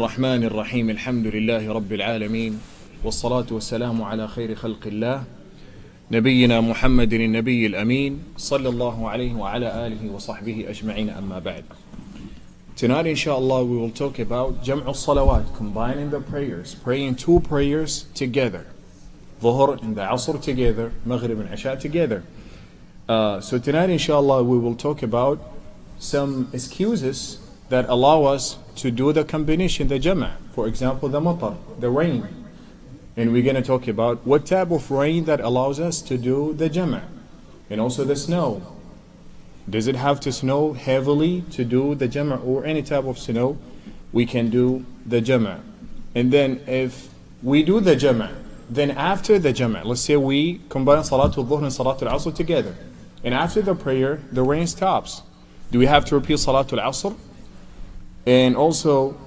الرحمن الرحيم الحمد لله رب العالمين والصلاة والسلام على خير خلق الله نبينا محمد النبي الأمين صلى الله عليه وعلى آله وصحبه أجمعين أما بعد. Tonight inshallah we will talk about Jam'u الصلوات, combining the prayers, praying two prayers together, Dhuhr and the Asr together, Maghrib and Isha together. So tonight inshallah we will talk about some excuses that allow us to do the combination, the Jama'. For example, the matar, the rain. And we're going to talk about what type of rain that allows us to do the Jama'. And also the snow. Does it have to snow heavily to do the Jama', or any type of snow we can do the Jama'? And then if we do the Jama', then after the Jama', let's say we combine Salatul Dhuhr and Salatul Asr together. And after the prayer, the rain stops. Do we have to repeat Salatul Asr? And also,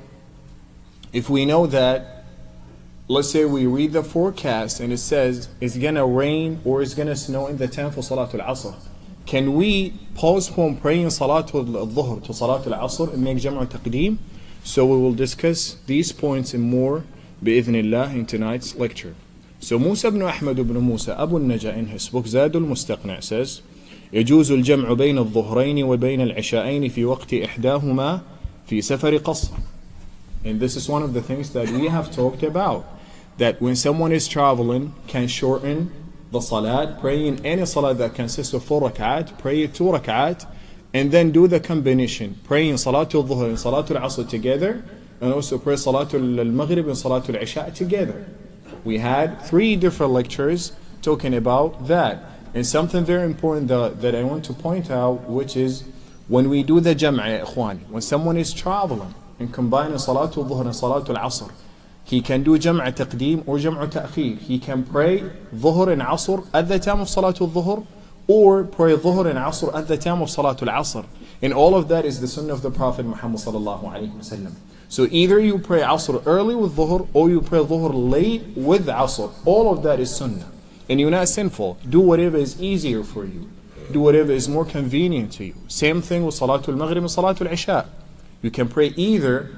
if we know that, let's say we read the forecast and it says it's going to rain or it's going to snow in the time for Salatul Asr, can we postpone praying Salatul Dhuhr to Salatul Asr and make Jam'u Taqdeem? So we will discuss these points and more bi'idhnillah in tonight's lecture. So Moussa ibn Ahmed ibn Moussa Abu Naja in his book Zadul Mustaqna says, يجوز الجمع بين الظهرين وبين العشاءين في وقت إحداهما في سفر قصر. And this is one of the things that we have talked about, that when someone is traveling, can shorten the salat, praying any salat that consists of 4 rak'at, pray 2 rak'at, and then do the combination, praying Salatul Dhuhr and Salatul Asr together, and also pray Salatul Maghrib and Salatul Isha together. We had 3 different lectures talking about that. And something very important that I want to point out, which is when we do the Jam'a, ikhwani, when someone is traveling and combining Salatul Dhuhr and Salatul Asr, he can do Jam'a Taqdeem or Jam'a Ta'khir. He can pray Dhuhr and Asr at the time of Salatul Dhuhr, or pray Dhuhr and Asr at the time of Salatul Asr. And all of that is the sunnah of the Prophet Muhammad sallallahu alayhi wasallam. So either you pray Asr early with Dhuhr, or you pray Dhuhr late with Asr. All of that is sunnah. And you're not sinful. Do whatever is easier for you. Do whatever is more convenient to you. Same thing with Salatul Maghrib and Salatul Isha. You can pray either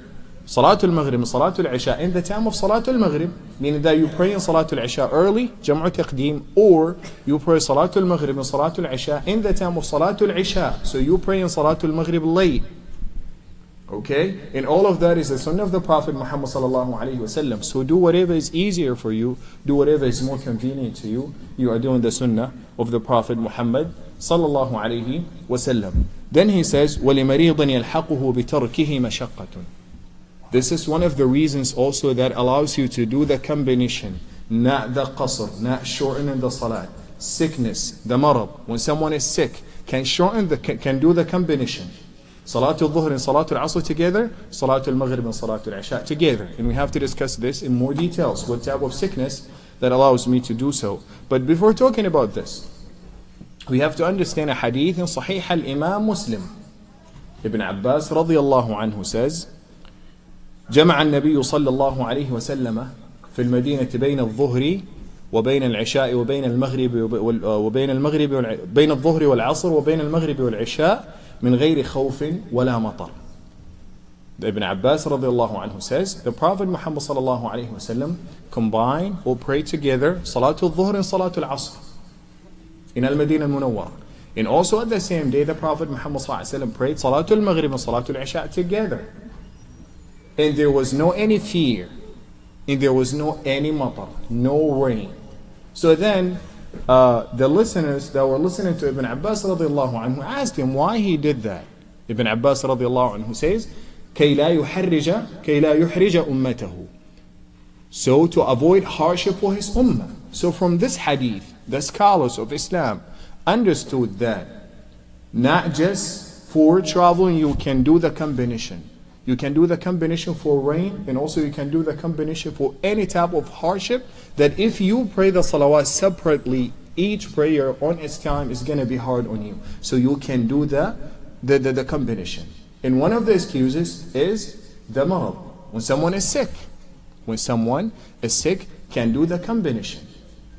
Salatul Maghrib and Salatul Isha in the time of Salatul Maghrib, meaning that you pray in Salatul Isha early, Jam'u Taqdeem, or you pray Salatul Maghrib and Salatul Isha in the time of Salatul Isha. So you pray in Salatul Maghrib late. Okay? And all of that is the sunnah of the Prophet Muhammad sallallahu alayhi wasallam. So do whatever is easier for you, do whatever is more convenient to you. You are doing the sunnah of the Prophet Muhammad sallallahu alayhi wasallam. Then he says, وَلِمَرِيضٍ يَلْحَقُهُ بِتَرْكِهِ مَشَقَّةٌ. This is one of the reasons also that allows you to do the combination, not the qasr, not shortening the salat. Sickness, the marad, when someone is sick, can do the combination. Salatul Dhuhr and Salatul Asr together, Salatul Maghrib and Salatul Isha together. And we have to discuss this in more details, what type of sickness that allows me to do so. But before talking about this, we have to understand a hadith in Sahih al-Imam Muslim. Ibn Abbas radiyallahu anhu says, جمع النبي صلى الله عليه وسلم في المدينة بين الظهر وبين العشاء وبين المغرب بين الظهر والعصر وبين المغرب والعشاء من غير خوف ولا مطر. Ibn Abbas radiyallahu anhu says, the Prophet Muhammad sallallahu alayhi wasallam combined or pray together Salatul Dhuhr and Salatul Asr in Al-Madinah Al-Munawwara. And also at the same day, the Prophet Muhammad sallallahu alayhi wasallam prayed Salatul Maghrib and Salatul Isha together. And there was no any fear, and there was no any matar, no rain. So then the listeners that were listening to Ibn Abbas radiallahu anhu asked him why he did that. Ibn Abbas radiallahu anhu says, كَيْ لَا يُحْرِجَ أُمَّتَهُ. So to avoid hardship for his ummah. So from this hadith, the scholars of Islam understood that not just for traveling you can do the combination. You can do the combination for rain, and also you can do the combination for any type of hardship, that if you pray the salawat separately, each prayer on its time is going to be hard on you. So you can do the combination. And one of the excuses is the marad. When someone is sick. When someone is sick, can do the combination.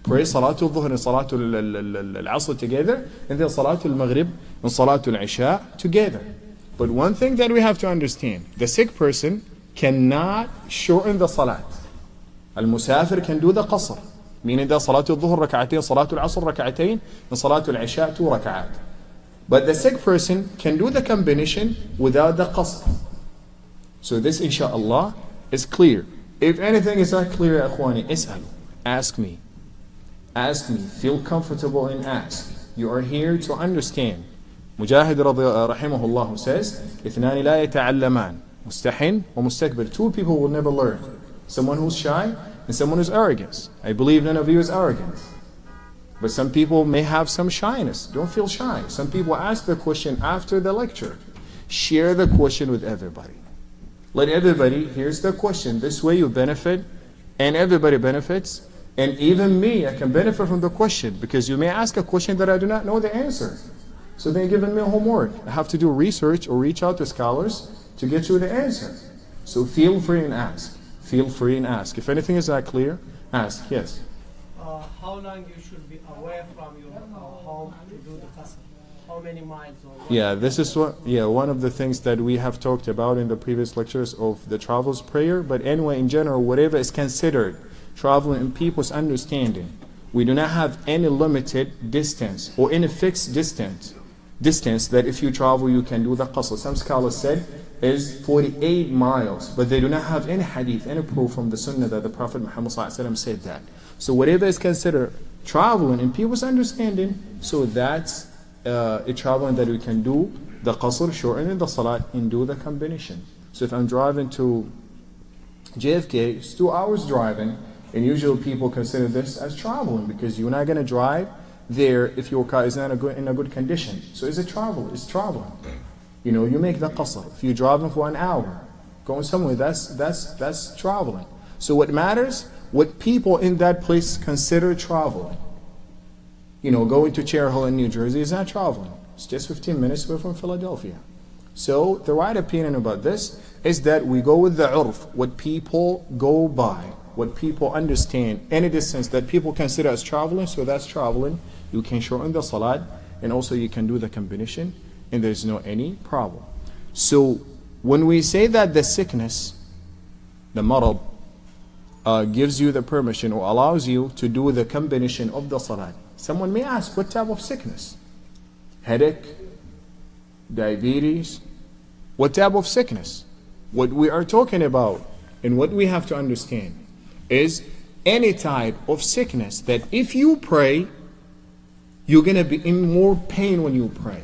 Pray Salatul Dhuhr and Salatul Asr together, and then Salatul Maghrib and Salatul Isha together. But one thing that we have to understand, the sick person cannot shorten the salat. Al-Musafir can do the qasr, meaning that Salatul Dhuhr rak'atayn, Salatul Asr rak'atayn, and Salatul Isha 2 rak'at. But the sick person can do the combination without the qasr. So this, inshallah, is clear. If anything is not clear, akhwani, is'al. Ask me. Ask me. Feel comfortable and ask. You are here to understand. Mujahid rahimahullah says, اثنان لا يتعلمان مستحن ومستكبر. Two people will never learn. Someone who's shy and someone who's arrogant. I believe none of you is arrogant. But some people may have some shyness. Don't feel shy. Some people ask the question after the lecture. Share the question with everybody. Let everybody, here's the question. This way you benefit and everybody benefits. And even me, I can benefit from the question, because you may ask a question that I do not know the answer. So they're giving me homework. I have to do research or reach out to scholars to get you the answer. So feel free and ask. Feel free and ask. If anything is not clear, ask. Yes? How long you should be away from your home to do the qasr? How many miles? Yeah, this is one of the things that we have talked about in the previous lectures of the travel's prayer. But anyway, in general, whatever is considered traveling in people's understanding, we do not have any limited distance or any fixed distance that if you travel you can do the qasr. Some scholars said is 48 miles, but they do not have any hadith, any proof from the sunnah that the Prophet Muhammad said that. So whatever is considered traveling in people's understanding, so that's a traveling that we can do the qasr, shorten the salat, and do the combination. So if I'm driving to JFK, it's 2 hours driving, and usually people consider this as traveling, because you're not going to drive there if your car is not in a good condition. So it's a travel, it's traveling. You know, you make the qasr. If you're driving for an hour, going somewhere, that's traveling. So what matters, what people in that place consider traveling. You know, going to Cherry Hill in New Jersey is not traveling. It's just 15 minutes away from Philadelphia. So the right opinion about this is that we go with the urf, what people go by, what people understand, any distance that people consider as traveling, so that's traveling. You can shorten the salat, and also you can do the combination, and there's no any problem. So when we say that the sickness, the marad, gives you the permission or allows you to do the combination of the salat, someone may ask, what type of sickness? Headache? Diabetes? What type of sickness? What we are talking about and what we have to understand is any type of sickness that if you pray, you're going to be in more pain when you pray.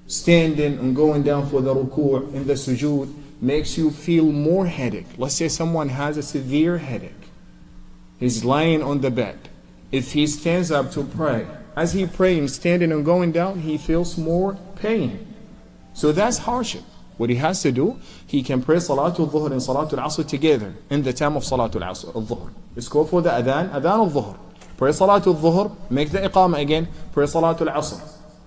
Standing and going down for the ruku' in the sujood makes you feel more headache. Let's say someone has a severe headache. He's lying on the bed. If he stands up to pray, as he prays, standing and going down, he feels more pain. So that's hardship. What he has to do, he can pray Salatul Dhuhr and Salatul Asr together in the time of Salatul Dhuhr. Let's go for the adhan al-Dhuhr. Pray Salatul Dhuhr, make the iqamah again, pray Salatul Asr.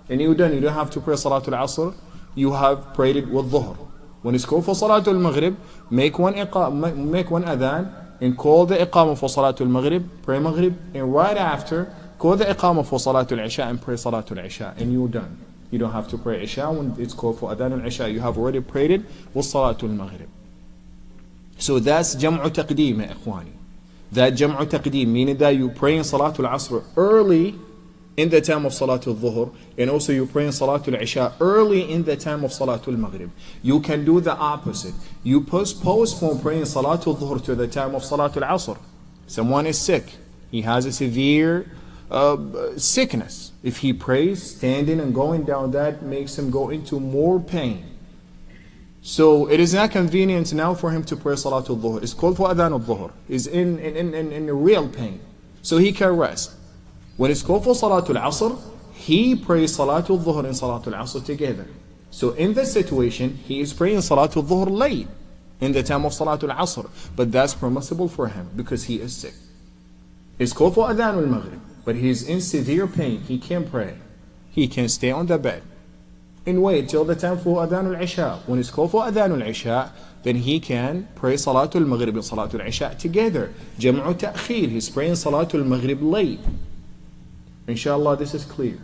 And you're done. You don't have to pray Salatul Asr. You have prayed it with Dhuhr. When it's called for Salatul Maghrib, make one adhan and call the iqamah for Salatul Maghrib, pray Maghrib, and right after, call the iqamah for Salatul Isha and pray Salatul Isha, and you're done. You don't have to pray Isha when it's called for Adhan al-Isha. You have already prayed it with Salatul Maghrib. So that's Jam'u Taqdeem, ya ikhwani. That Jam'u Taqdeem, meaning that you pray in Salatul Asr early in the time of Salatul Dhuhr, and also you pray in Salatul Isha early in the time of Salatul Maghrib. You can do the opposite. You postpone praying Salatul Dhuhr to the time of Salatul Asr. Someone is sick. He has a severe sickness. If he prays standing and going down, that makes him go into more pain. So it is not convenient now for him to pray Salatul Dhuhr. It's called for Adhan al-Dhuhr. He's in real pain. So he can rest. When it's called for Salatul Asr, he prays Salatul Dhuhr and Salatul Asr together. So in this situation, he is praying Salatul Dhuhr late in the time of Salatul Asr. But that's permissible for him because he is sick. It's called for Adhan al-Maghrib, but he is in severe pain. He can't pray. He can stay on the bed and wait till the time for Adhan al-Isha. When it's called for Adhan al-Isha, then he can pray Salatul Maghrib and Salatul Isha together. Jam'u Ta'khir, he's praying Salatul Maghrib late. Inshallah, this is clear.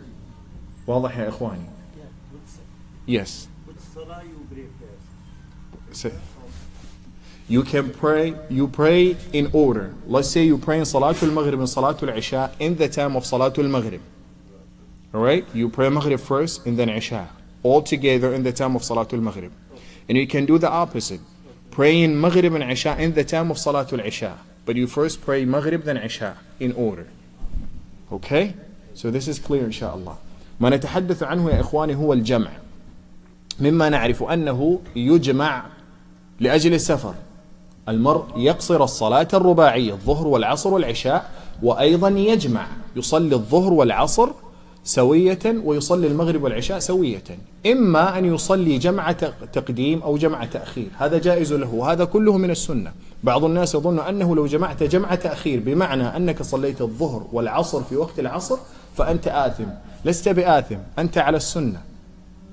Wadah ya ikhwani. Yes. Which salah you pray first? You pray in order. Let's say you pray in Salatul Maghrib and Salatul Isha in the time of Salatul Maghrib. Alright? You pray Maghrib first and then Isha. All together in the time of Salatul Maghrib. And you can do the opposite. Praying Maghrib and Isha in the time of Salatul Isha. But you first pray Maghrib then Isha in order. Okay? So this is clear inshallah. ما نتحدث عنه يا إخواني هو الجمع. مما نعرف أنه يجمع لأجل السفر. المرء يقصر الصلاة الرباعية الظهر والعصر والعشاء وأيضا يجمع يصلي الظهر والعصر سوية ويصلي المغرب والعشاء سوية. إما أن يصلي جمع تقديم أو جمع تأخير. هذا جائز له. هذا كله من السنة. بعض الناس يظن أنه لو جمعت جمع تأخير بمعنى أنك صليت الظهر والعصر في وقت العصر فأنت آثم. لست بآثم. أنت على السنة.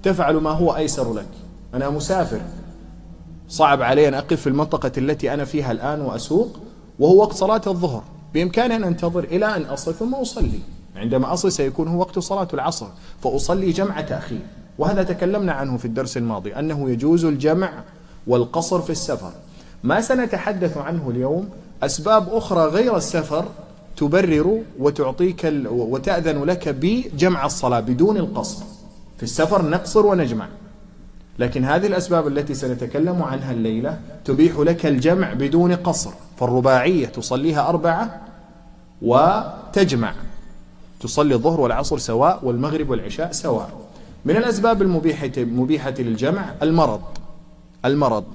تفعل ما هو أيسر لك. أنا مسافر صعب علي أن أقف في المنطقة التي أنا فيها الآن وأسوق وهو وقت صلاة الظهر. بإمكاني أن أنتظر إلى أن أصل ثم أصلي. عندما أصل سيكون هو وقت صلاة العصر فأصلي جمع تأخير. وهذا تكلمنا عنه في الدرس الماضي أنه يجوز الجمع والقصر في السفر. ما سنتحدث عنه اليوم أسباب أخرى غير السفر تبرر وتعطيك وتأذن لك بجمع الصلاة بدون القصر. في السفر نقصر ونجمع. لكن هذه الأسباب التي سنتكلم عنها الليلة تبيح لك الجمع بدون قصر. فالرباعية تصليها 4 وتجمع. تصلي الظهر والعصر سواء والمغرب والعشاء سواء. من الأسباب المبيحة للجمع المرض.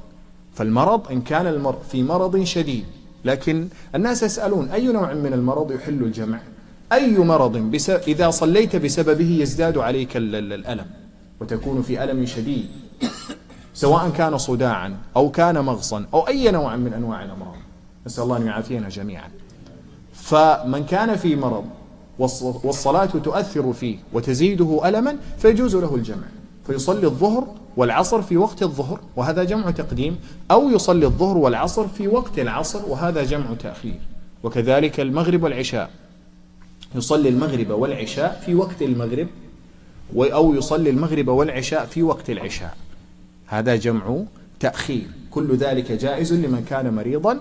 فالمرض إن كان المرء في مرض شديد. لكن الناس يسألون أي نوع من المرض يحل الجمع؟ أي مرض إذا صليت بسببه يزداد عليك الألم وتكون في ألم شديد سواء كان صداعا أو كان مغصا أو أي نوع من أنواع الأمراض. نسأل الله أن يعافينا جميعا. فمن كان في مرض والصلاة تؤثر فيه وتزيده ألما فيجوز له الجمع. فيصلي الظهر والعصر في وقت الظهر وهذا جمع تقديم أو يصلي الظهر والعصر في وقت العصر وهذا جمع تأخير. وكذلك المغرب والعشاء يصلي المغرب والعشاء في وقت المغرب أو يصلي المغرب والعشاء في وقت العشاء. هذا جمع تأخير. كل ذلك جائز لمن كان مريضا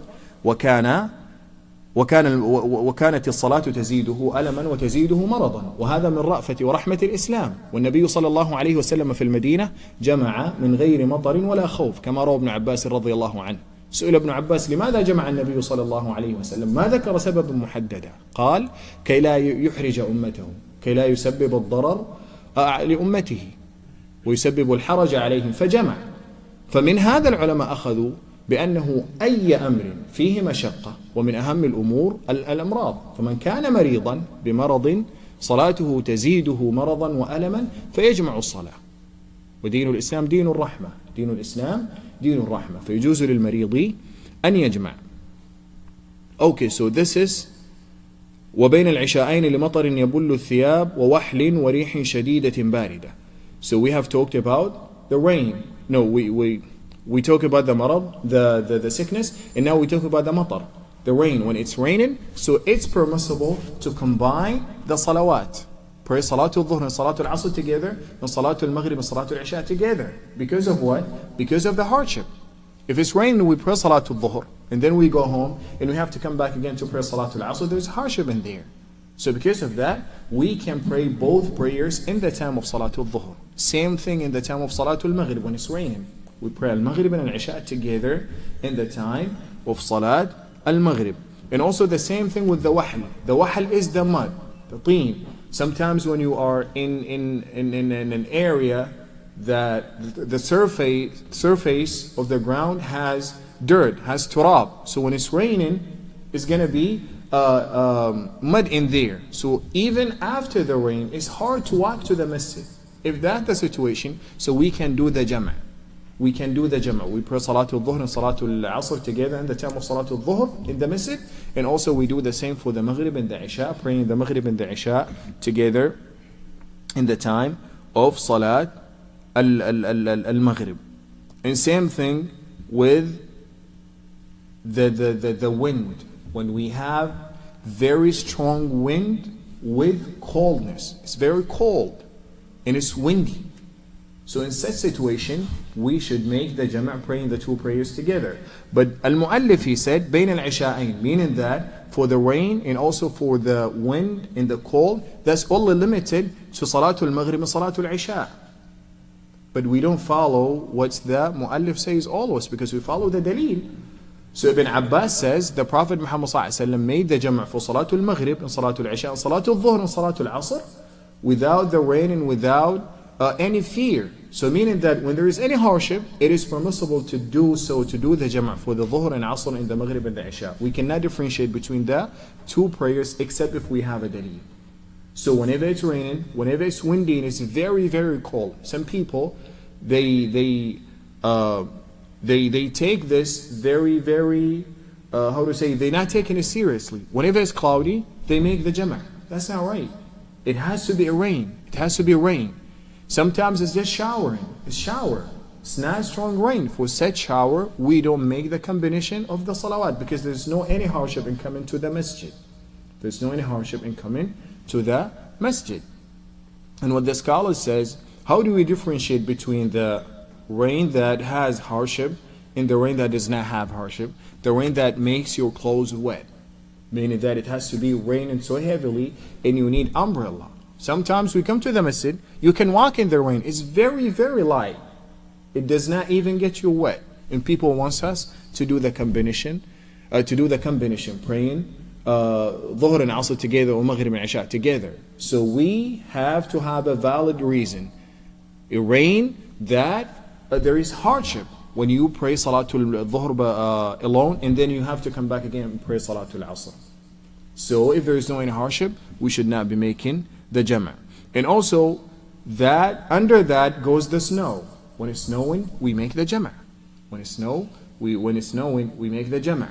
وكانت الصلاة تزيده ألما وتزيده مرضا. وهذا من رأفة ورحمة الإسلام. والنبي صلى الله عليه وسلم في المدينة جمع من غير مطر ولا خوف كما روى ابن عباس رضي الله عنه. سئل ابن عباس لماذا جمع النبي صلى الله عليه وسلم؟ ما ذكر سببا محددا. قال كي لا يحرج أمته كي لا يسبب الضرر لأمته ويسبب الحرج عليهم فجمع. فمن هذا العلماء أخذوا بأنه أي أمر فيه مشقة ومن أهم الأمور الأمراض. فمن كان مريضا بمرض صلاته تزيده مرضا وألما فيجمع الصلاة. ودين الإسلام دين الرحمة. دين الإسلام دين الرحمة. فيجوز للمريض أن يجمع. Okay, so this is وبين العشاءين لمطر يبل الثياب ووحل وريح شديدة باردة. So we have talked about the rain. No, we talk about the marad, the sickness, and now we talk about the matar, the rain. When it's raining, so it's permissible to combine the salawat. Pray Salatul Dhuhr and Salatul Asr together, and Salatul Maghrib and Salatul Isha together. Because of what? Because of the hardship. If it's raining, we pray Salatul Dhuhr, and then we go home, and we have to come back again to pray Salatul Asr. There's hardship in there. So because of that, we can pray both prayers in the time of Salatul Dhuhr. Same thing in the time of Salatul Maghrib when it's raining. We pray Al-Maghrib and Al-Isha together in the time of Salat Al-Maghrib. And also the same thing with the wahl. The wahl is the mud, the teen. Sometimes when you are in an area that the surface of the ground has dirt, has turab. So when it's raining, it's going to be mud in there. So even after the rain, it's hard to walk to the masjid. If that's the situation, so we can do the jama'. We can do the jama'. We pray Salatul Dhuhr and Salatul Asr together in the time of Salatul Dhuhr in the masjid. And also we do the same for the Maghrib and the Isha, praying the Maghrib and the Isha together in the time of Salat al-Maghrib. And same thing with the wind. When we have very strong wind with coldness. It's very cold and it's windy. So in such situation, we should make the jama' praying the two prayers together. But al-mu'allif, he said, بين العشاءين, meaning that for the rain and also for the wind and the cold, that's only limited to Salatul Maghrib and Salatul Isha. But we don't follow what the mu'allif says always, because we follow the dalil. So Ibn Abbas says the Prophet Muhammad made the jama' for Salatul Maghrib and Salatul Isha and Salatul Dhuhr and Salatul Asr without the rain and without any fear. So meaning that when there is any hardship, it is permissible to do so, to do the jama' for the Dhuhr and Asr and the Maghrib and the Isha. We cannot differentiate between the two prayers except if we have a dalil. So whenever it's raining, whenever it's windy and it's very, very cold, some people, they take this very, very, they're not taking it seriously. Whenever it's cloudy, they make the jama'. That's not right. It has to be a rain. It has to be rain. Sometimes it's just showering. It's shower. It's not strong rain. For such shower, we don't make the combination of the salawat, because there's no any hardship in coming to the masjid. There's no any hardship in coming to the masjid. And what the scholar says, how do we differentiate between the rain that has hardship and the rain that does not have hardship? The rain that makes your clothes wet, meaning that it has to be raining so heavily and you need umbrella. Sometimes we come to the masjid, you can walk in the rain. It's very, very light. It does not even get you wet. And people want us to do the combination, praying Dhuhr and Asr together or Maghrib and Isha together. So we have to have a valid reason. A rain that there is hardship when you pray Salatul Dhuhr alone, and then you have to come back again and pray Salatul Asr. So if there is no any hardship, we should not be making the jama'. And also, that under that goes the snow. When it's snowing, we make the jama'. When it's snowing, we make the jama'.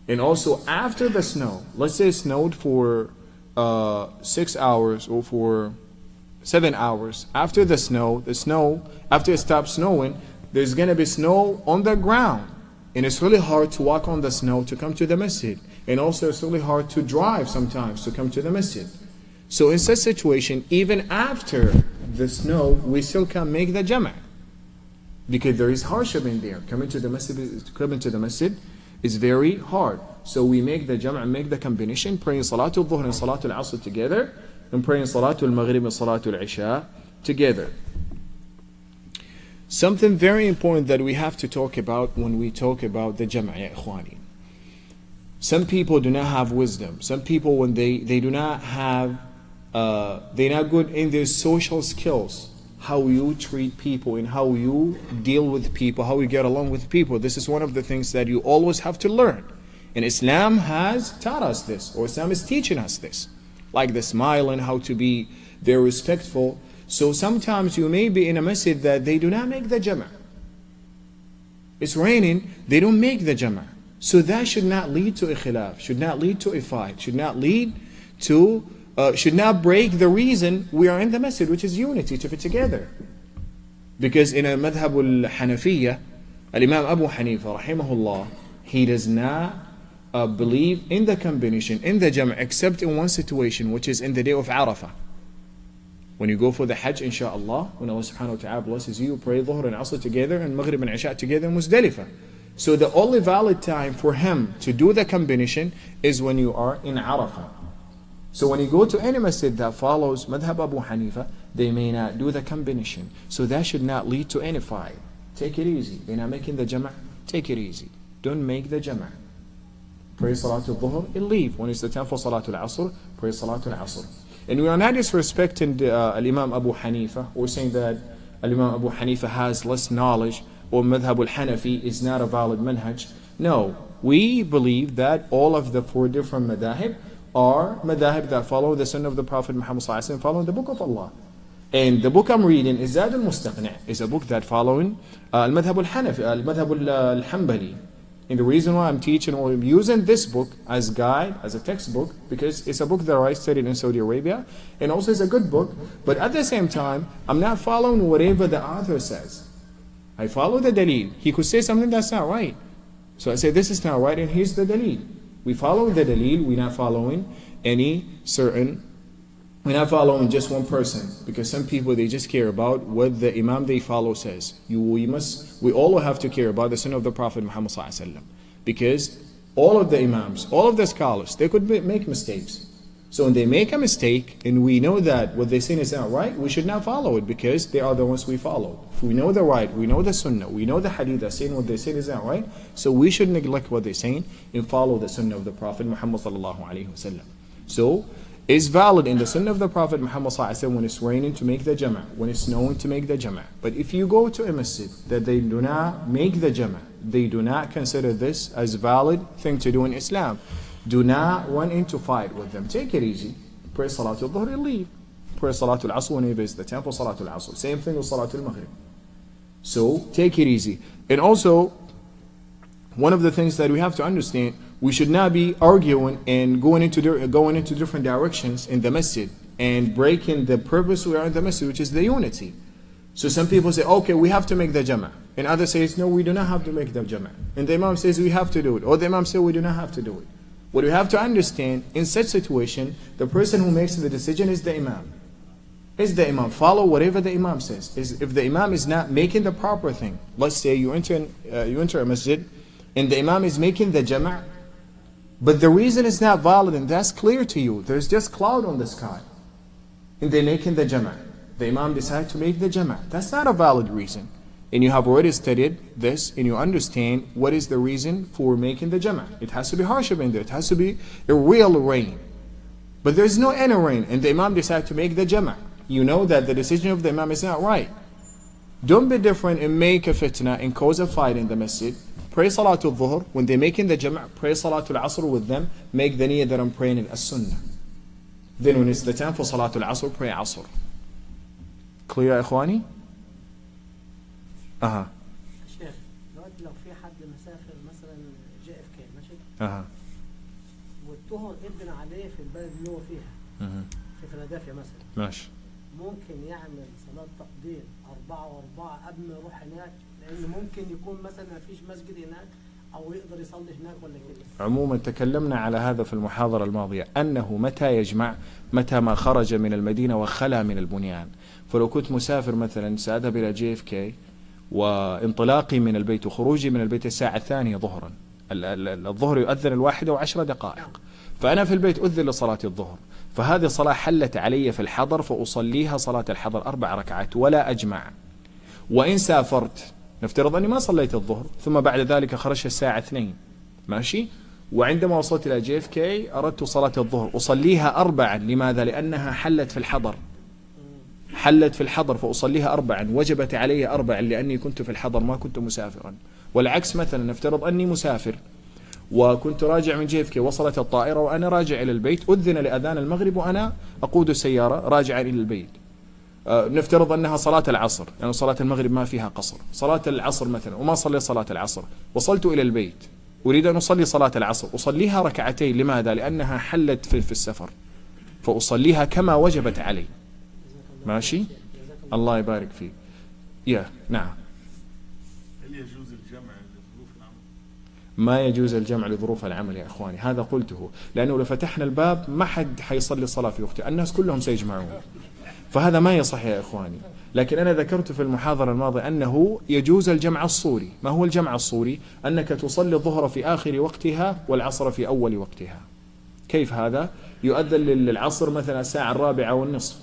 And also after the snow, let's say it snowed for 6 hours or for 7 hours. After the snow, after it stops snowing, there's going to be snow on the ground. And it's really hard to walk on the snow to come to the masjid. And also it's really hard to drive sometimes to come to the masjid. So in such situation, even after the snow, we still can make the jama'. Because there is hardship in there. Coming to the masjid is very hard. So we make the jama', make the combination, praying Salatul Dhuhr and Salatul Asr together, and praying Salatul Maghrib and Salatul Isha together. Something very important that we have to talk about when we talk about the jama', ya ikhwani. Some people do not have wisdom. Some people, when they do not have, they're not good in their social skills. How you treat people and how you deal with people, how you get along with people. This is one of the things that you always have to learn. And Islam has taught us this, or Islam is teaching us this. Like the smiling, how to be very respectful. So sometimes you may be in a masjid that they do not make the jama'. It's raining, they don't make the jama'. So that should not lead to a khilaf, should not lead to a fight, should not break the reason we are in the masjid, which is unity, to be together. Because in a madhab al-Hanafiyya, al-Imam Abu Hanifa, rahimahullah, he does not believe in the combination, in the jama', except in one situation, which is in the day of Arafah. When you go for the Hajj, inshaAllah, when Allah subhanahu wa ta'ala blesses you, pray Dhuhr and Asr together and Maghrib and Isha together in Muzdalifah. So the only valid time for him to do the combination is when you are in Arafah. So when you go to any masjid that follows Madhab Abu Hanifa, they may not do the combination. So that should not lead to any fight. Take it easy. They're not making the jama'. Take it easy. Don't make the jama'. Pray Salatul Dhuhr and leave. When it's the time for Salatul Asr, pray Salatul Asr. And we are not disrespecting Al-Imam Abu Hanifa or saying that Al-Imam Abu Hanifa has less knowledge or Madhab al-Hanafi is not a valid manhaj. No, we believe that all of the 4 different madahib are madahib that follow the sunnah of the Prophet Muhammad ﷺ, following the book of Allah. And the book I'm reading is Zad al-Mustaqni', is a book that following al-Madhab al-Hanafi, al-Madhab al-Hanbali. And the reason why I'm teaching or using this book as guide, as a textbook, because it's a book that I studied in Saudi Arabia, and also it's a good book, but at the same time, I'm not following whatever the author says. I follow the dalil. He could say something that's not right. So I say this is not right, and here's the dalil. We follow the dalil, we're not following any certain We're not following just one person, because some people, they just care about what the Imam they follow says. We all have to care about the Sunnah of the Prophet Muhammad sallallahu alaihi wasallam, because all of the Imams, all of the scholars, they could make mistakes. So when they make a mistake and we know that what they say is not right, we should not follow it, because they are the ones we follow. If we know the right, we know the Sunnah, we know the Hadith that saying what they say is not right, so we should neglect what they're saying and follow the Sunnah of the Prophet Muhammad sallallahu alaihi wasallam. So it's valid in the Sunnah of the Prophet Muhammad sallallahu alaihi wasallam when it's raining to make the Jama'ah, when it's snowing to make the Jama'ah. But if you go to a masjid that they do not make the Jama'ah, they do not consider this as valid thing to do in Islam. Do not run into fight with them. Take it easy. Pray Salatul Dhuhr and leave. Pray Salatul Asr when you visit the temple, Salatul Asr. Same thing with Salatul Maghrib. So take it easy. And also, one of the things that we have to understand, we should not be arguing and going into different directions in the masjid and breaking the purpose we are in the masjid, which is the unity. So some people say, okay, we have to make the Jama'ah. And others say, no, we do not have to make the Jama'ah. And the Imam says we have to do it. Or the Imam says we do not have to do it. What we have to understand, in such situation, the person who makes the decision is the Imam. Is the Imam. Follow whatever the Imam says. If the Imam is not making the proper thing, let's say you enter a masjid and the Imam is making the Jama'ah, but the reason is not valid and that's clear to you. There's just cloud on the sky and they're making the Jama'ah. The Imam decides to make the Jama'ah. That's not a valid reason. And you have already studied this and you understand what is the reason for making the Jama'ah. It has to be hardship in there. It has to be a real rain. But there's no any rain and the Imam decides to make the Jama'ah. You know that the decision of the Imam is not right. Don't be different and make a fitna and cause a fight in the masjid. Pray Salatul Dhuhr. When they're making the Jama'ah, pray Salatul Asr with them. Make the niyyah that I'm praying in as-sunnah. Then when it's the time for Salatul Asr, pray Asr. Clear, إخواني؟ شيخ دلوقتي لو في حد مسافر مثلا JFK ماشي والطهر ابن عليه في البلد اللي هو فيها في فيلادلفيا مثلا ماشي ممكن يعمل صلاة تقدير 4 و4 قبل ما يروح هناك لأن ممكن يكون مثلا ما فيش مسجد هناك أو يقدر يصلي هناك ولا كده. عموما تكلمنا على هذا في المحاضرة الماضية أنه متى يجمع متى ما خرج من المدينة وخلى من البنيان. فلو كنت مسافر مثلا سأذهب إلى JFK وانطلاقي من البيت وخروجي من البيت الساعة 2 ظهرا، الظهر يؤذن 1:10 فأنا في البيت أذن لصلاة الظهر، فهذه الصلاة حلت علي في الحضر فأصليها صلاة الحضر 4 ركعات ولا أجمع. وإن سافرت نفترض أني ما صليت الظهر ثم بعد ذلك خرجت الساعة 2 ماشي، وعندما وصلت إلى JFK أردت صلاة الظهر أصليها 4. لماذا؟ لأنها حلت في الحضر، حلت في الحضر فأصليها 4 وجبت علي 4 لأني كنت في الحضر ما كنت مسافرا. والعكس مثلا نفترض أني مسافر وكنت راجع من JFK وصلت الطائرة وأنا راجع إلى البيت أذن لأذان المغرب وأنا أقود السيارة راجعا إلى البيت. نفترض أنها صلاة العصر لأن يعني صلاة المغرب ما فيها قصر، صلاة العصر مثلا وما صلي صلاة العصر، وصلت إلى البيت أريد أن أصلي صلاة العصر أصليها 2 ركعتين. لماذا؟ لأنها حلت في السفر فأصليها كما وجبت علي. ماشي؟ الله يبارك فيك. نعم. هل يجوز الجمع لظروف العمل؟ ما يجوز الجمع لظروف العمل يا إخواني، هذا قلته لأنه لو فتحنا الباب ما حد حيصلي الصلاة في وقته، الناس كلهم سيجمعون، فهذا ما يصح يا إخواني. لكن أنا ذكرت في المحاضرة الماضية أنه يجوز الجمع الصوري. ما هو الجمع الصوري؟ أنك تصلي الظهر في آخر وقتها والعصر في أول وقتها. كيف هذا؟ يؤذن للعصر مثلا الساعة 4:15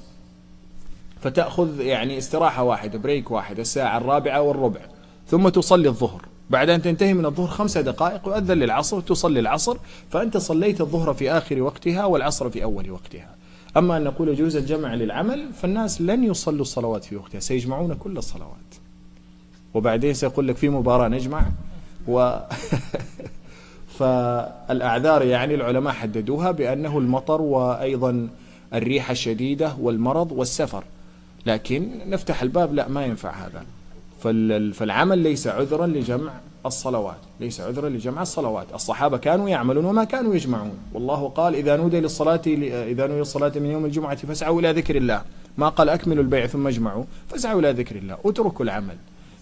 فتأخذ يعني استراحة واحدة بريك واحد الساعة 4:15 ثم تصلي الظهر، بعد أن تنتهي من الظهر 5 دقائق يؤذن للعصر تصلي العصر، فأنت صليت الظهر في آخر وقتها والعصر في أول وقتها. أما أن نقول يجوز الجمع للعمل فالناس لن يصلوا الصلوات في وقتها، سيجمعون كل الصلوات وبعدين سيقول لك في مباراة نجمع فالأعذار يعني العلماء حددوها بأنه المطر وأيضا الريح الشديدة والمرض والسفر، لكن نفتح الباب لا ما ينفع هذا. فالعمل ليس عذرا لجمع الصلوات، ليس عذرا لجمع الصلوات. الصحابة كانوا يعملون وما كانوا يجمعون، والله قال إذا نودي للصلاة من يوم الجمعة فاسعوا إلى ذكر الله، ما قال أكملوا البيع ثم اجمعوا، فاسعوا إلى ذكر الله اتركوا العمل.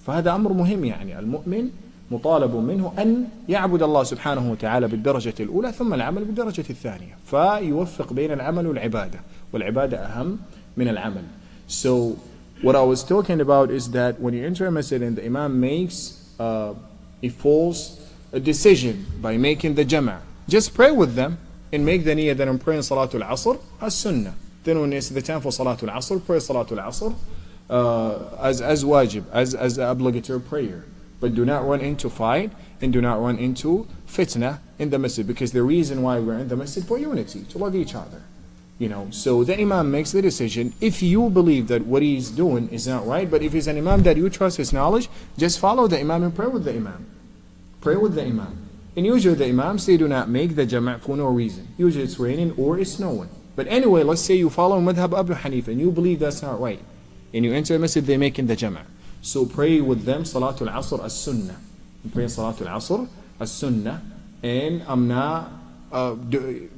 فهذا أمر مهم يعني. المؤمن مطالب منه أن يعبد الله سبحانه وتعالى بالدرجة الأولى ثم العمل بالدرجة الثانية، فيوفق بين العمل والعبادة، والعبادة أهم من العمل. So what I was talking about is that when you enter a masjid and the imam makes a false decision by making the jama', just pray with them and make the niyyah that I'm praying Salatul Asr as sunnah. Then when it's the time for Salatul Asr, pray Salatul Asr as wajib, as obligatory prayer. But do not run into fight and do not run into fitna in the masjid, because the reason why we're in the masjid for unity, to love each other. You know, so the imam makes the decision. If you believe that what he's doing is not right, but if he's an imam that you trust his knowledge, just follow the imam and pray with the imam. Pray with the imam. And usually the imams, they do not make the jama' for no reason. Usually it's raining or it's snowing. But anyway, let's say you follow madhab Abu Hanifa and you believe that's not right, and you enter a masjid, they're making the jama'. So pray with them Salatul Asr as Sunnah. Pray Salatul Asr as Sunnah. And I'm not,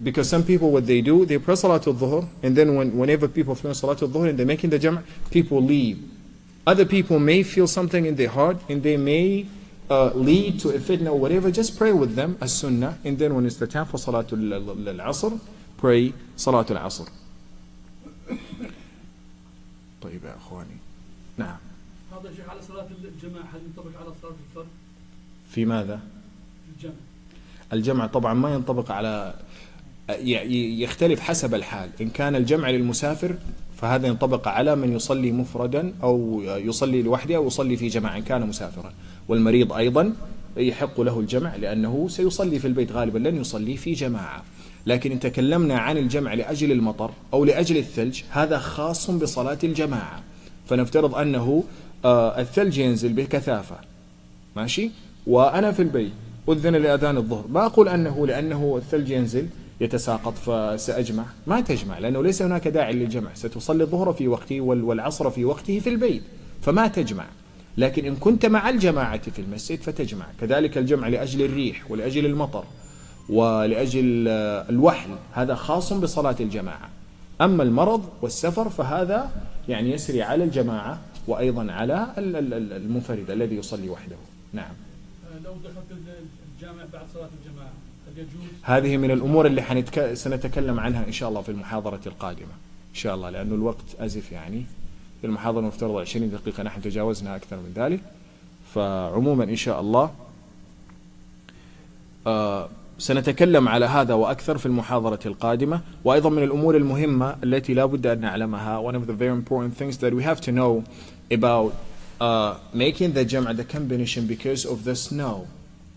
because some people, what they do, they pray Salatul Dhuhr, and then whenever people finish Salatul Dhuhr and they're making the jama', people leave. Other people may feel something in their heart and they may lead to a fitna or whatever. Just pray with them as Sunnah, and then when it's the time for Salatul Asr, pray Salatul Asr. طيب يا أخواني. نعم. هذا شيخ على صلاة الجماعة، هل ينطبق على صلاة الفرد؟ في ماذا؟ الجمع. الجمع طبعا ما ينطبق على، يختلف حسب الحال. إن كان الجمع للمسافر فهذا ينطبق على من يصلي مفردا أو يصلي لوحده أو يصلي في جماعة إن كان مسافرا. والمريض أيضا يحق له الجمع لأنه سيصلي في البيت غالبا، لن يصلي في جماعة. لكن إن تكلمنا عن الجمع لأجل المطر أو لأجل الثلج، هذا خاص بصلاة الجماعة. فنفترض أنه الثلج ينزل بكثافة، ماشي، وأنا في البيت أذن لأذان الظهر، ما أقول أنه لأنه الثلج ينزل يتساقط فسأجمع. ما تجمع، لأنه ليس هناك داعي للجمع، ستصلي الظهر في وقته والعصر في وقته في البيت، فما تجمع. لكن إن كنت مع الجماعة في المسجد فتجمع. كذلك الجمع لأجل الريح ولأجل المطر ولأجل الوحل، هذا خاص بصلاة الجماعة. أما المرض والسفر فهذا يعني يسري على الجماعة وأيضا على المنفرد الذي يصلي وحده. نعم. لو دخلت الجامع بعد صلاة الجماعة هل يجوز؟ هذه من الأمور اللي سنتكلم عنها إن شاء الله في المحاضرة القادمة إن شاء الله، لأنه الوقت أزف يعني. في المحاضرة المفترض 20 دقيقة، نحن تجاوزنا أكثر من ذلك. فعموما إن شاء الله سنتكلم على هذا وأكثر في المحاضرة القادمة. وأيضا من الأمور المهمة التي لا بد أن نعلمها, one of the very important things that we have to know about making the jam'a, the combination, because of the snow.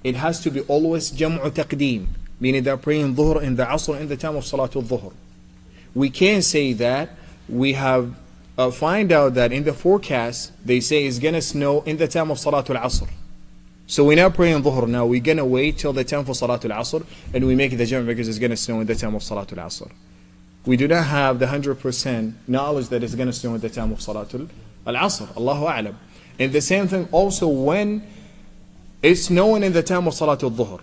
It has to be always jam'u taqdeem, meaning they're praying dhuhr in the asr in the time of salatul dhuhr. We can't say that we have find out that in the forecast they say it's gonna snow in the time of salatul asr. So we're not praying dhuhr now, we're gonna wait till the time for salatul asr and we make the jam'a because it's gonna snow in the time of salatul asr. We do not have the 100% knowledge that it's gonna snow in the time of salatul asr. Allahu a'lam. And the same thing also when it's snowing in the time of salatul dhuhr.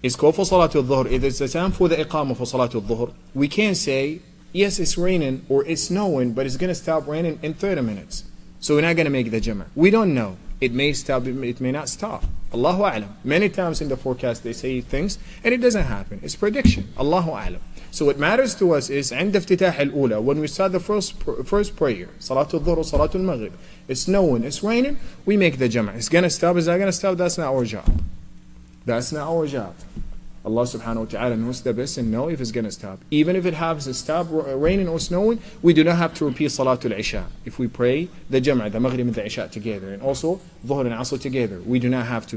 It's called for salatul dhuhr. If it's the time for the iqamah for salatul dhuhr, we can't say yes, it's raining or it's snowing, but it's going to stop raining in 30 minutes. So we're not going to make the jam'a. We don't know. It may stop, it may not stop. Allahu a'lam. Many times in the forecast they say things and it doesn't happen. It's prediction. Allahu a'lam. So what matters to us is عند افتتاح الأولى, when we start the first prayer, salatul dhuhr or salatul maghrib, it's snowing, it's raining, we make the jam'a. It's going to stop, it's not going to stop, that's not our job. That's not our job. Allah subhanahu wa ta'ala knows the best and know if it's going to stop. Even if it happens to stop raining or snowing, we do not have to repeat Salatul Isha. If we pray the Jam'ah, the Maghrib and the Isha together, and also Dhuhr and Asr together, we do not have to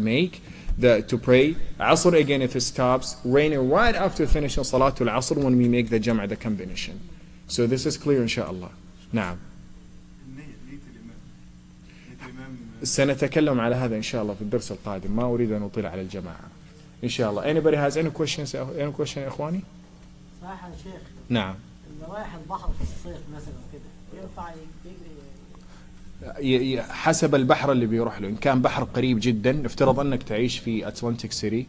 to pray Asr again if it stops raining right after finishing Salatul Asr when we make the Jam'ah, the combination. So this is clear inshallah. Na'am. سنتكلم على هذا إن شاء الله في الدرس القادم. ما أريد أن أطيل على الجماعة. إن شاء الله. Anybody has any questions? Any question يا إخواني؟ صح يا شيخ. نعم. اللي رايح البحر في الصيف مثلا كده ينفع يجري؟ حسب البحر اللي بيروح له. إن كان بحر قريب جدا، افترض أنك تعيش في أتلانتيك سيتي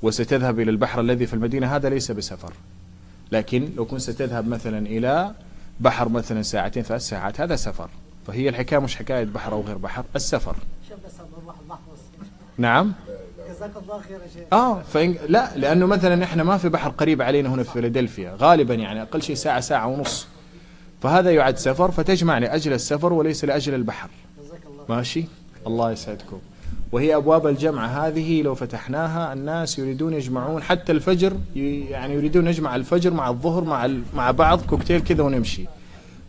وستذهب إلى البحر الذي في المدينة، هذا ليس بسفر. لكن لو كنت ستذهب مثلا إلى بحر مثلا 2 3 ساعات، هذا سفر. فهي الحكاية مش حكاية بحر أو غير بحر، السفر. نعم. جزاك الله خير يا شيخ. لا، لأنه مثلا إحنا ما في بحر قريب علينا هنا في فيلادلفيا غالبا، يعني أقل شيء ساعة ساعة ونص، فهذا يعد سفر، فتجمع لأجل السفر وليس لأجل البحر. جزاك الله. ماشي، الله يسعدكم. وهي أبواب الجمع هذه لو فتحناها الناس يريدون يجمعون حتى الفجر، يعني يريدون نجمع الفجر مع الظهر مع بعض كوكتيل كذا ونمشي.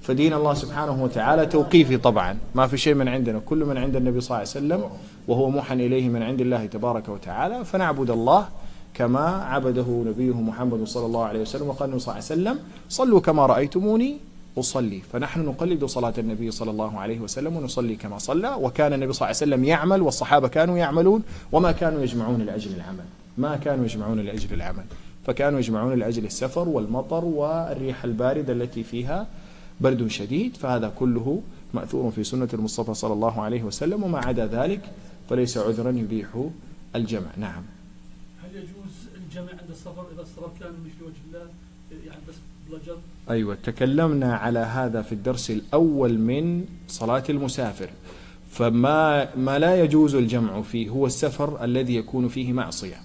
فدين الله سبحانه وتعالى توقيفي طبعا، ما في شيء من عندنا، كل من عند النبي صلى الله عليه وسلم، وهو موحى إليه من عند الله تبارك وتعالى، فنعبد الله كما عبده نبيه محمد صلى الله عليه وسلم. وقال النبي صلى الله عليه وسلم: صلوا كما رأيتموني أصلي. فنحن نقلد صلاة النبي صلى الله عليه وسلم ونصلي كما صلى. وكان النبي صلى الله عليه وسلم يعمل والصحابة كانوا يعملون، وما كانوا يجمعون لأجل العمل، ما كانوا يجمعون لأجل العمل، فكانوا يجمعون لأجل السفر والمطر والريح الباردة التي فيها برد شديد. فهذا كله مأثور في سنة المصطفى صلى الله عليه وسلم، وما عدا ذلك فليس عذرا يبيح الجمع. نعم. هل يجوز الجمع عند السفر إذا السفر كان مش لوجه الله، يعني بس بلجر؟ أيوة، تكلمنا على هذا في الدرس الأول من صلاة المسافر. فما لا يجوز الجمع فيه هو السفر الذي يكون فيه معصية.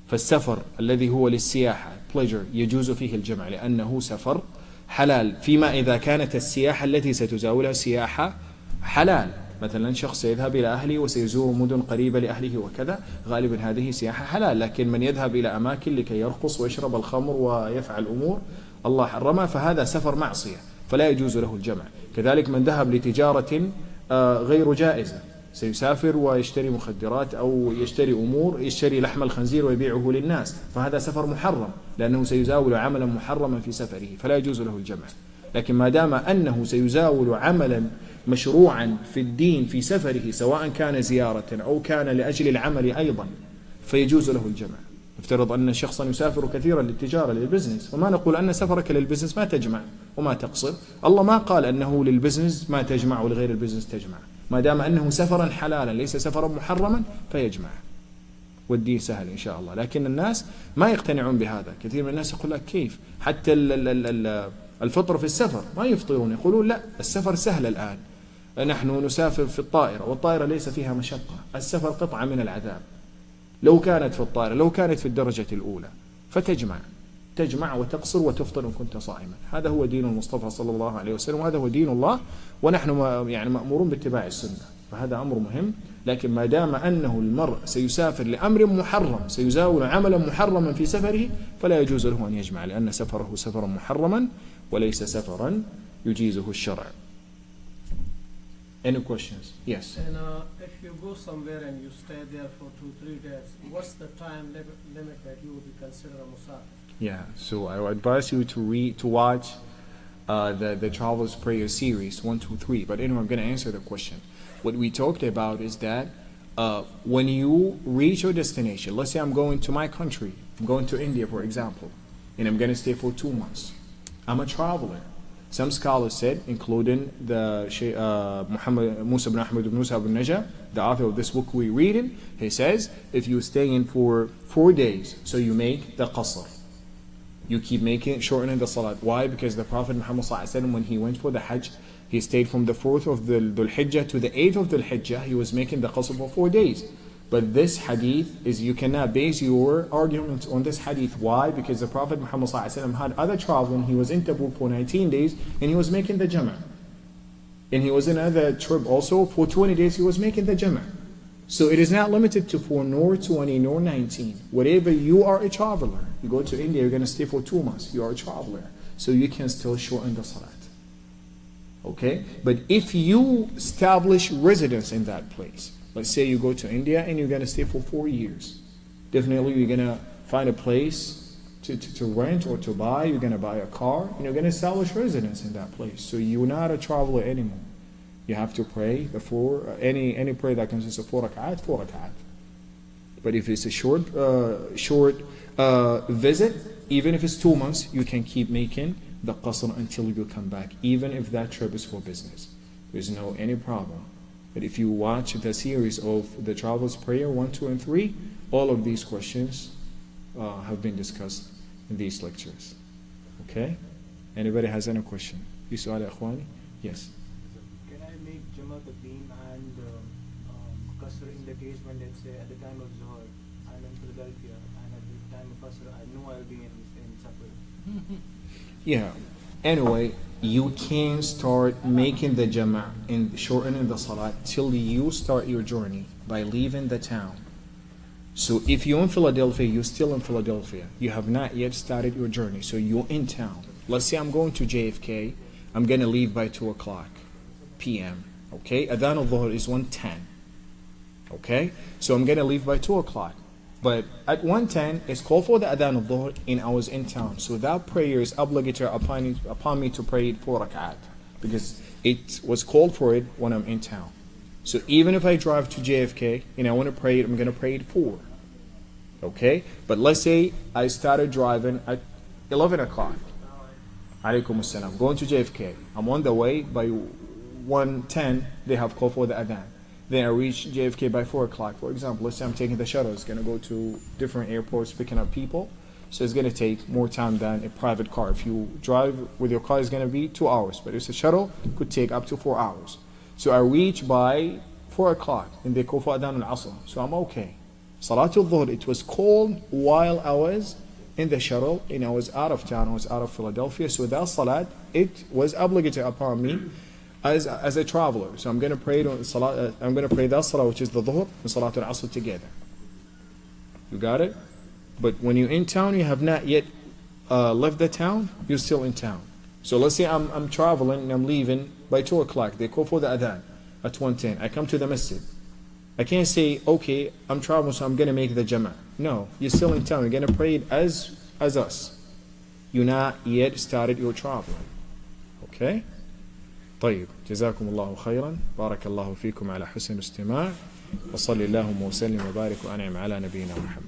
فالسفر الذي هو للسياحة pleasure يجوز فيه الجمع لأنه سفر حلال، فيما إذا كانت السياحة التي ستزاولها سياحة حلال. مثلا شخص يذهب إلى أهله وسيزور مدن قريبة لأهله وكذا، غالبا هذه سياحة حلال. لكن من يذهب إلى أماكن لكي يرقص ويشرب الخمر ويفعل أمور الله حرمها، فهذا سفر معصية، فلا يجوز له الجمع. كذلك من ذهب لتجارة غير جائزة، سيسافر ويشتري مخدرات أو يشتري أمور، يشتري لحم الخنزير ويبيعه للناس، فهذا سفر محرم لأنه سيزاول عملا محرما في سفره، فلا يجوز له الجمع. لكن ما دام أنه سيزاول عملا مشروعا في الدين في سفره، سواء كان زيارة أو كان لأجل العمل أيضا، فيجوز له الجمع. افترض أن شخصا يسافر كثيرا للتجارة للبزنس، وما نقول أن سفرك للبزنس ما تجمع وما تقصر، الله ما قال أنه للبزنس ما تجمع ولغير البزنس تجمع، ما دام أنه سفرا حلالا ليس سفرا محرما فيجمع، والدين سهل إن شاء الله. لكن الناس ما يقتنعون بهذا، كثير من الناس يقول لك كيف حتى الفطر في السفر ما يفطرون، يقولون لا السفر سهل الآن، نحن نسافر في الطائرة والطائرة ليس فيها مشقة، السفر قطعة من العذاب. لو كانت في الطائرة، لو كانت في الدرجة الأولى تجمع وتقصر وتفطر إن كنت صائما. هذا هو دين المصطفى صلى الله عليه وسلم، وهذا هو دين الله، ونحن يعني مأمورون باتباع السنة، فهذا أمر مهم. لكن ما دام أنه المرء سيسافر لأمر محرم، سيزاول عملا محرما في سفره، فلا يجوز له أن يجمع، لأن سفره سفرا محرما وليس سفرا يجيزه الشرع. Any questions? Yes. And if you go somewhere and you stay there for 2-3 days, what's the time limit that you would consider a musafir? Yeah, so I would advise you to watch the Travelers Prayer series 1, 2, 3. But anyway, I'm going to answer the question. What we talked about is that when you reach your destination, let's say I'm going to my country, I'm going to India, for example, and I'm going to stay for 2 months. I'm a traveler. Some scholars said, including the Mohamed, Moussa ibn Ahmed ibn Moussa ibn Najah, the author of this book we're reading, he says, if you stay in for 4 days, so you make the qasr. You keep shortening the salat. Why? Because the Prophet Muhammad sallallahu alaihi wasallam, when he went for the Hajj, he stayed from the 4th of the Dhul Hijjah to the 8th of the Hijjah. He was making the qasr for 4 days. But this hadith is, you cannot base your argument on this hadith. Why? Because the Prophet Muhammad ﷺ had other traveling. He was in Tabuk for 19 days and he was making the Jama'. And he was in another trip also for 20 days, he was making the Jama'. So it is not limited to 4 nor 20 nor 19. Whatever, you are a traveler. You go to India, you're going to stay for 2 months. You are a traveler. So you can still shorten the salat. Okay? But if you establish residence in that place, let's say you go to India and you're going to stay for 4 years. Definitely you're going to find a place to rent or to buy. You're going to buy a car and you're going to establish residence in that place. So you're not a traveler anymore. You have to pray any prayer that consists of 4 rak'at. But if it's a short visit, even if it's 2 months, you can keep making the qasr until you come back, even if that trip is for business. There's no any problem. But if you watch the series of the Travelers Prayer 1, 2, and 3, all of these questions have been discussed in these lectures. Okay? Anybody has any question? Yes. Can I make Jama Taqdeem and Qasr in the case when, let's say, at the time of Zuhr, Philadelphia, and at the time of us, I know I'll be in Safari. Yeah. Anyway, you can start making the jama' and shortening the salat till you start your journey by leaving the town. So if you're in Philadelphia, you're still in Philadelphia. You have not yet started your journey, so you're in town. Let's say I'm going to JFK. I'm going to leave by 2 o'clock p.m. Okay? Adhan al-Dhuhr is 1:10. Okay? So I'm going to leave by 2 o'clock. But at 1:10, it's called for the Adhan al-Dhuhr and I was in town. So that prayer is obligatory upon me to pray it 4 rak'at. Because it was called for it when I'm in town. So even if I drive to JFK and I want to pray it, I'm going to pray it 4. Okay? But let's say I started driving at 11 o'clock. Alaykum as-salam. Going to JFK. I'm on the way. By 1:10, they have called for the Adhan. Then I reach JFK by 4 o'clock. For example, let's say I'm taking the shuttle. It's going to go to different airports picking up people. So it's going to take more time than a private car. If you drive with your car, it's going to be 2 hours. But if it's a shuttle, it could take up to 4 hours. So I reach by 4 o'clock and they call for Adhan al-Asr. So I'm okay. Salatul Dhuhr, it was called while I was in the shuttle and I was out of town. I was out of Philadelphia. So that salat, it was obligatory upon me as a traveler. So I'm going to pray I'm going to pray that salah, which is the Dhuhr and Salatul Asr together. You got it? But when you're in town, you have not yet left the town, you're still in town. So let's say I'm traveling and I'm leaving by 2 o'clock. They call for the Adhan at 1:10. I come to the Masjid. I can't say, okay, I'm traveling, so I'm going to make the Jama'. No, you're still in town. You're going to pray it as us. You're not yet started your travel. Okay? طيب جزاكم الله خيرا بارك الله فيكم على حسن الاستماع وصلي اللهم وسلم وبارك وأنعم على نبينا محمد